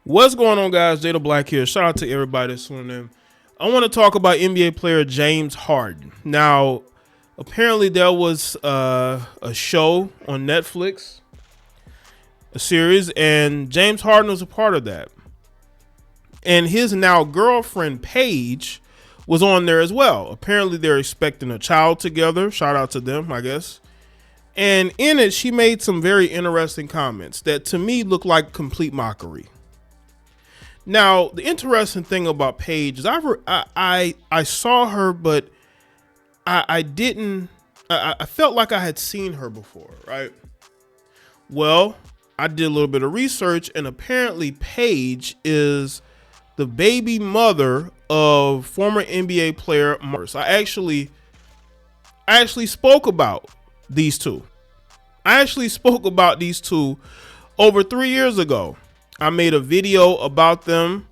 What's going on, guys? Jay the Black here. Shout out to everybody that's tuning in. I want to talk about NBA player James Harden. Now, apparently there was a show on Netflix, a series, and James Harden was a part of that. And his now girlfriend, Paige, was on there as well. Apparently they're expecting a child together. Shout out to them, I guess. And in it, she made some very interesting comments that to me look like complete mockery. Now, the interesting thing about Paige is I saw her, but I didn't. I felt like I had seen her before, right? Well, I did a little bit of research, and apparently Paige is the baby mother of former NBA player Mars. I actually spoke about these two. I actually spoke about these two over 3 years ago. I made a video about them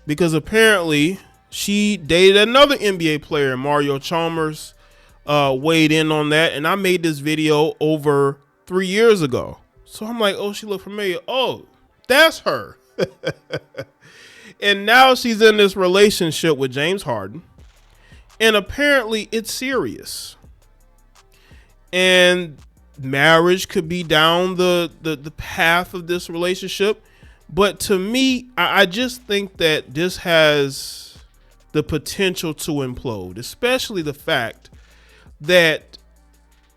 because apparently she dated another NBA player, Mario Chalmers, weighed in on that. And I made this video over 3 years ago. So I'm like, oh, she looked familiar. Oh, that's her. And now she's in this relationship with James Harden. And apparently it's serious. And marriage could be down the path of this relationship. But to me, I just think that this has the potential to implode, especially the fact that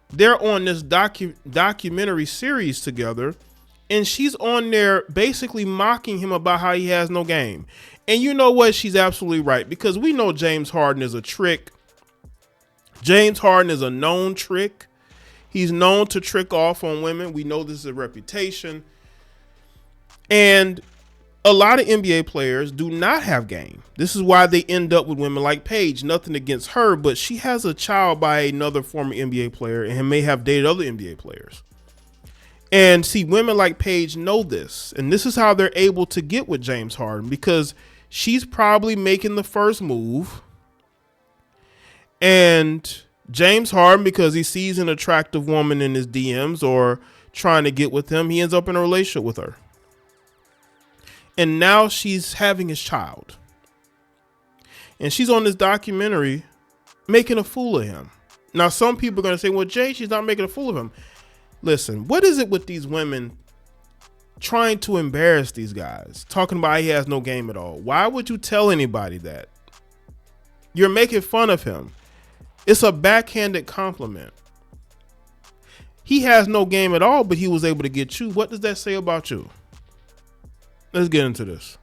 they're on this documentary series together, and she's on there basically mocking him about how he has no game. And you know what? She's absolutely right, because we know James Harden is a trick. James Harden is a known trick. He's known to trick off on women. We know this is a reputation. And a lot of NBA players do not have game. This is why they end up with women like Paige. Nothing against her, but she has a child by another former NBA player and may have dated other NBA players. And see, women like Paige know this. And this is how they're able to get with James Harden, because she's probably making the first move. And James Harden, because he sees an attractive woman in his DMs or trying to get with him, he ends up in a relationship with her. And now she's having his child. And she's on this documentary making a fool of him. Now, some people are going to say, well, Jay, she's not making a fool of him. Listen, what is it with these women trying to embarrass these guys, talking about he has no game at all? Why would you tell anybody that? You're making fun of him. It's a backhanded compliment. He has no game at all, but he was able to get you. What does that say about you? Let's get into this.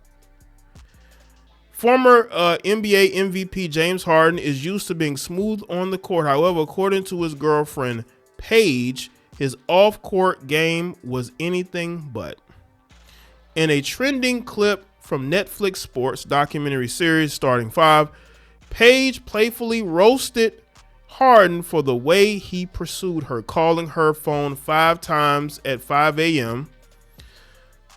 Former NBA MVP James Harden is used to being smooth on the court. However, according to his girlfriend, Paige, his off-court game was anything but. In a trending clip from Netflix Sports documentary series Starting Five, Paige playfully roasted Harden for the way he pursued her, calling her phone 5 times at 5 a.m.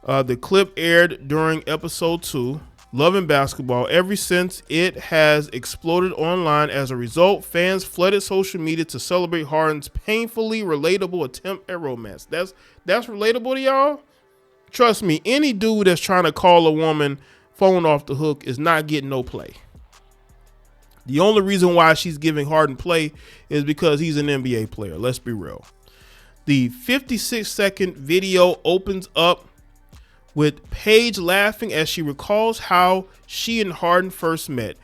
The clip aired during episode 2, Loving Basketball. Ever since, it has exploded online. As a result, fans flooded social media to celebrate Harden's painfully relatable attempt at romance. That's relatable to y'all? Trust me, any dude that's trying to call a woman phone off the hook is not getting no play. The only reason why she's giving Harden play is because he's an NBA player. Let's be real. The 56-second video opens up with Paige laughing as she recalls how she and Harden first met.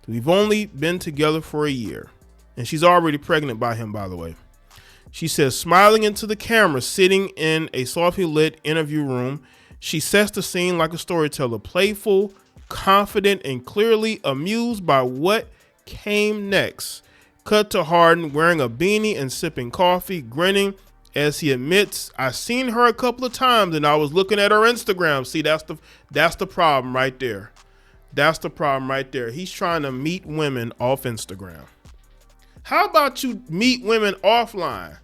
We've only been together for a year. And she's already pregnant by him, by the way. She says, smiling into the camera, sitting in a softly lit interview room, she sets the scene like a storyteller, playful, confident, and clearly amused by what came next. Cut to Harden wearing a beanie and sipping coffee, grinning as he admits, "I've seen her a couple of times and I was looking at her Instagram." See, that's the problem right there. That's the problem right there. He's trying to meet women off Instagram. How about you meet women offline?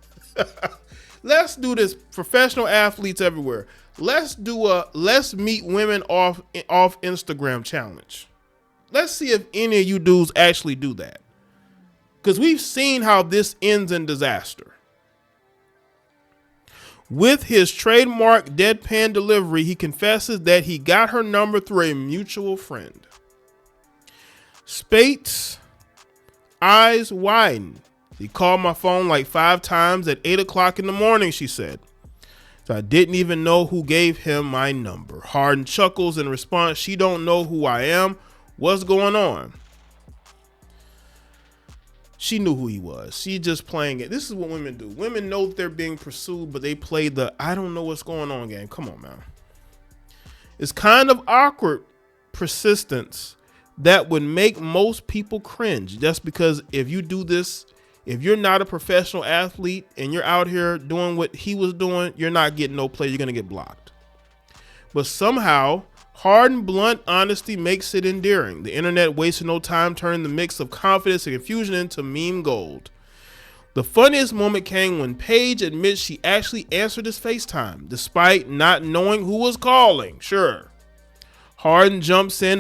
Let's do this. Professional athletes everywhere. Let's do a let's meet women off Instagram challenge. Let's see if any of you dudes actually do that. Because we've seen how this ends in disaster. With his trademark deadpan delivery, he confesses that he got her number through a mutual friend. Spate's eyes widen. He called my phone like 5 times at 8 o'clock in the morning, she said. So I didn't even know who gave him my number. Harden chuckles in response. She don't know who I am. What's going on? She knew who he was. She just playing it. This is what women do. Women know that they're being pursued, but they play the I don't know what's going on game. Come on, man. It's kind of awkward persistence that would make most people cringe. That's because if you do this, if you're not a professional athlete and you're out here doing what he was doing, you're not getting no play. You're going to get blocked. But somehow, hard and blunt honesty makes it endearing. The internet wasted no time turning the mix of confidence and confusion into meme gold. The funniest moment came when Paige admits she actually answered his FaceTime, despite not knowing who was calling. Sure. Harden jumps in,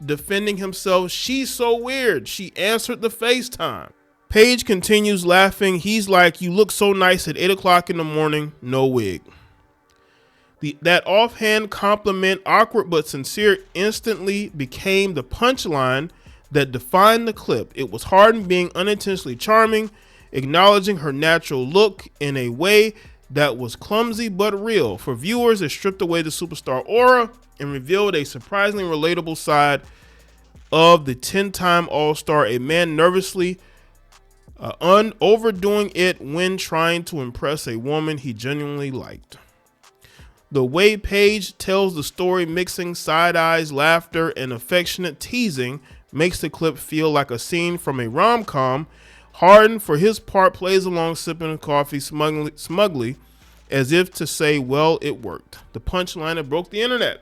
defending himself. She's so weird. She answered the FaceTime. Paige continues laughing. He's like, you look so nice at 8 o'clock in the morning. No wig. That offhand compliment, awkward but sincere, instantly became the punchline that defined the clip. It was Harden being unintentionally charming, acknowledging her natural look in a way that was clumsy but real. For viewers, it stripped away the superstar aura and revealed a surprisingly relatable side of the 10-time All-Star, a man nervously overdoing it when trying to impress a woman he genuinely liked. The way Paige tells the story, mixing side eyes, laughter, and affectionate teasing, makes the clip feel like a scene from a rom-com. Harden, for his part, plays along, sipping coffee smugly, as if to say, well, it worked. The punchline that broke the internet.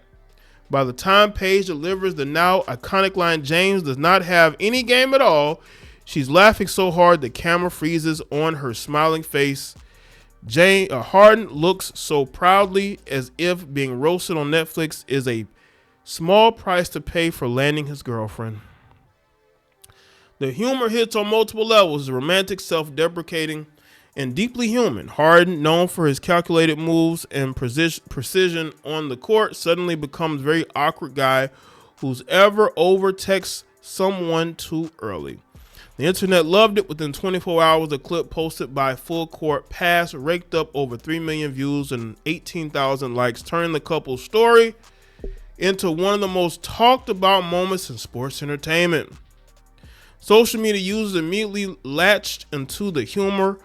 By the time Paige delivers the now iconic line, James does not have any game at all, she's laughing so hard the camera freezes on her smiling face. Harden looks so proudly, as if being roasted on Netflix is a small price to pay for landing his girlfriend. The humor hits on multiple levels, romantic, self-deprecating, and deeply human. Harden, known for his calculated moves and precision on the court, suddenly becomes a very awkward guy who's ever over-texts someone too early. The internet loved it. Within 24 hours, the clip posted by Full Court Pass raked up over 3 million views and 18,000 likes, turning the couple's story into one of the most talked about moments in sports entertainment. Social media users immediately latched into the humor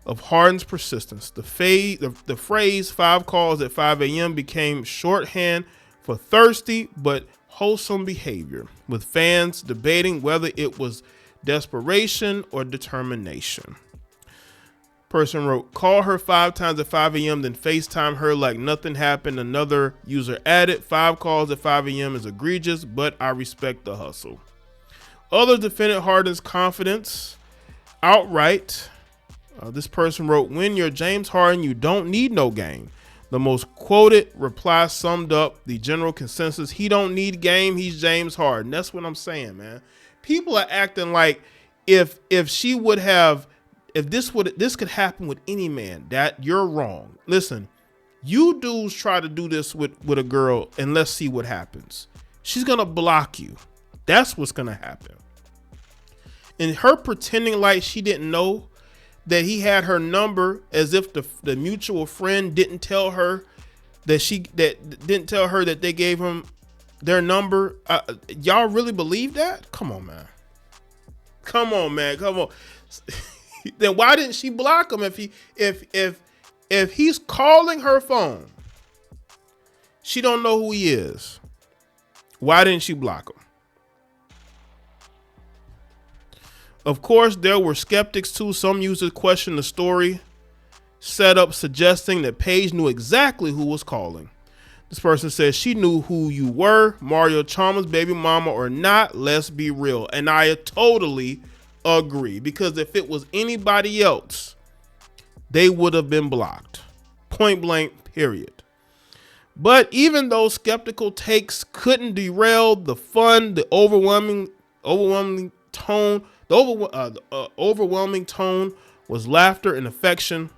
of Harden's persistence. The phrase 5 calls at 5 a.m. became shorthand for thirsty but wholesome behavior, with fans debating whether it was desperation or determination. Person wrote, call her 5 times at 5 a.m. then FaceTime her like nothing happened. Another user added, 5 calls at 5 a.m. is egregious, but I respect the hustle. Others defended Harden's confidence outright. This person wrote, when you're James Harden, you don't need no game. The most quoted reply summed up the general consensus. He don't need game. He's James Harden. That's what I'm saying, man. People are acting like if she would have, if this could happen with any man, that you're wrong. Listen, you dudes try to do this with a girl and let's see what happens. She's going to block you. That's what's going to happen. And her pretending like she didn't know that he had her number, as if the mutual friend didn't tell her that they gave him their number. Y'all really believe that? Come on, man. Come on. Then why didn't she block him if he's calling her phone? She don't know who he is. Why didn't she block him? Of course, there were skeptics too. Some users questioned the story setup, suggesting that Paige knew exactly who was calling. This person says she knew who you were, Mario Chalmers' baby mama or not. Let's be real. And I totally agree, because if it was anybody else, they would have been blocked. Point blank, period. But even though skeptical takes couldn't derail the fun, the overwhelming tone, the overwhelming tone was laughter and affection.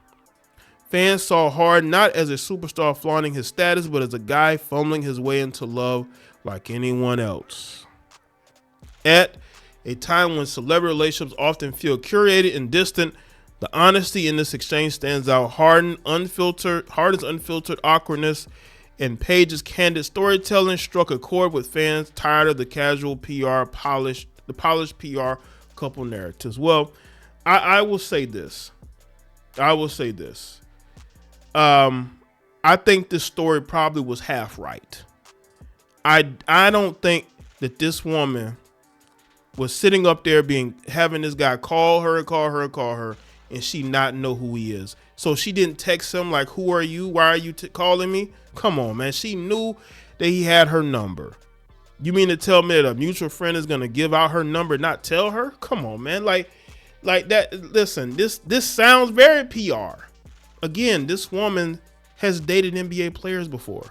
Fans saw Harden not as a superstar flaunting his status, but as a guy fumbling his way into love like anyone else. At a time when celebrity relationships often feel curated and distant, the honesty in this exchange stands out. Harden's unfiltered awkwardness and Paige's candid storytelling struck a chord with fans tired of the casual polished PR couple narratives. Well, I will say this. I think this story probably was half right. I don't think that this woman was sitting up there having this guy call her, and she not know who he is. So she didn't text him like, who are you? Why are you calling me? Come on, man. She knew that he had her number. You mean to tell me that a mutual friend is going to give out her number, not tell her? Come on, man. Like that. Listen, this sounds very PR. Again, this woman has dated NBA players before.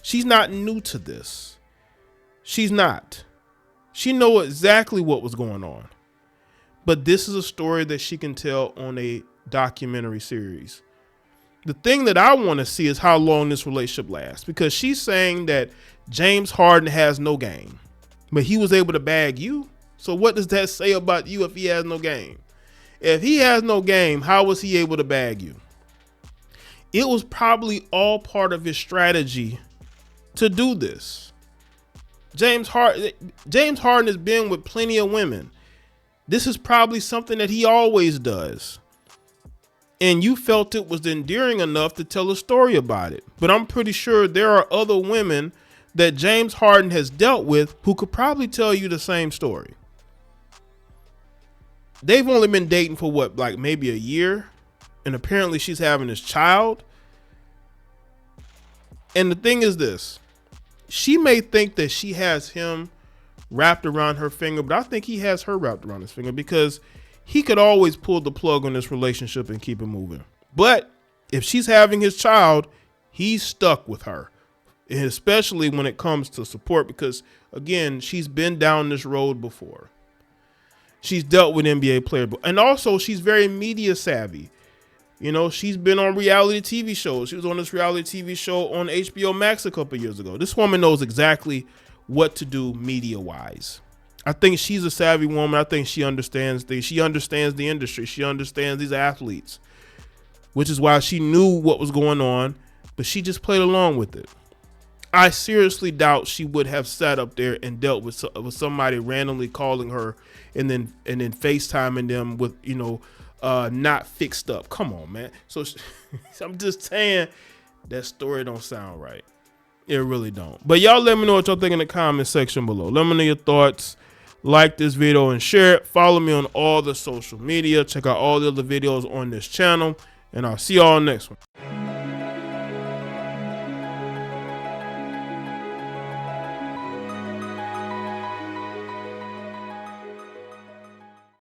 She's not new to this. She's not. She knows exactly what was going on. But this is a story that she can tell on a documentary series. The thing that I want to see is how long this relationship lasts, because she's saying that James Harden has no game, but he was able to bag you. So what does that say about you if he has no game? If he has no game, how was he able to bag you? It was probably all part of his strategy to do this. James Harden has been with plenty of women. This is probably something that he always does. And you felt it was endearing enough to tell a story about it. But I'm pretty sure there are other women that James Harden has dealt with who could probably tell you the same story. They've only been dating for what, like maybe a year? And apparently she's having this child. And the thing is this, she may think that she has him wrapped around her finger, but I think he has her wrapped around his finger, because he could always pull the plug on this relationship and keep it moving. But if she's having his child, he's stuck with her, and especially when it comes to support, because again, she's been down this road before. She's dealt with NBA players, and also she's very media savvy. You know, she's been on reality TV shows. She was on this reality TV show on HBO Max a couple years ago. This woman knows exactly what to do media wise. I think she's a savvy woman. I think she understands things. She understands the industry. She understands these athletes, which is why she knew what was going on, but she just played along with it. I seriously doubt she would have sat up there and dealt with somebody randomly calling her and then FaceTiming them with, not fixed up. Come on, man. So I'm just saying that story don't sound right. It really don't. But y'all let me know what y'all think in the comment section below. Let me know your thoughts. Like this video and share it. Follow me on all the social media. Check out all the other videos on this channel. And I'll see y'all next one.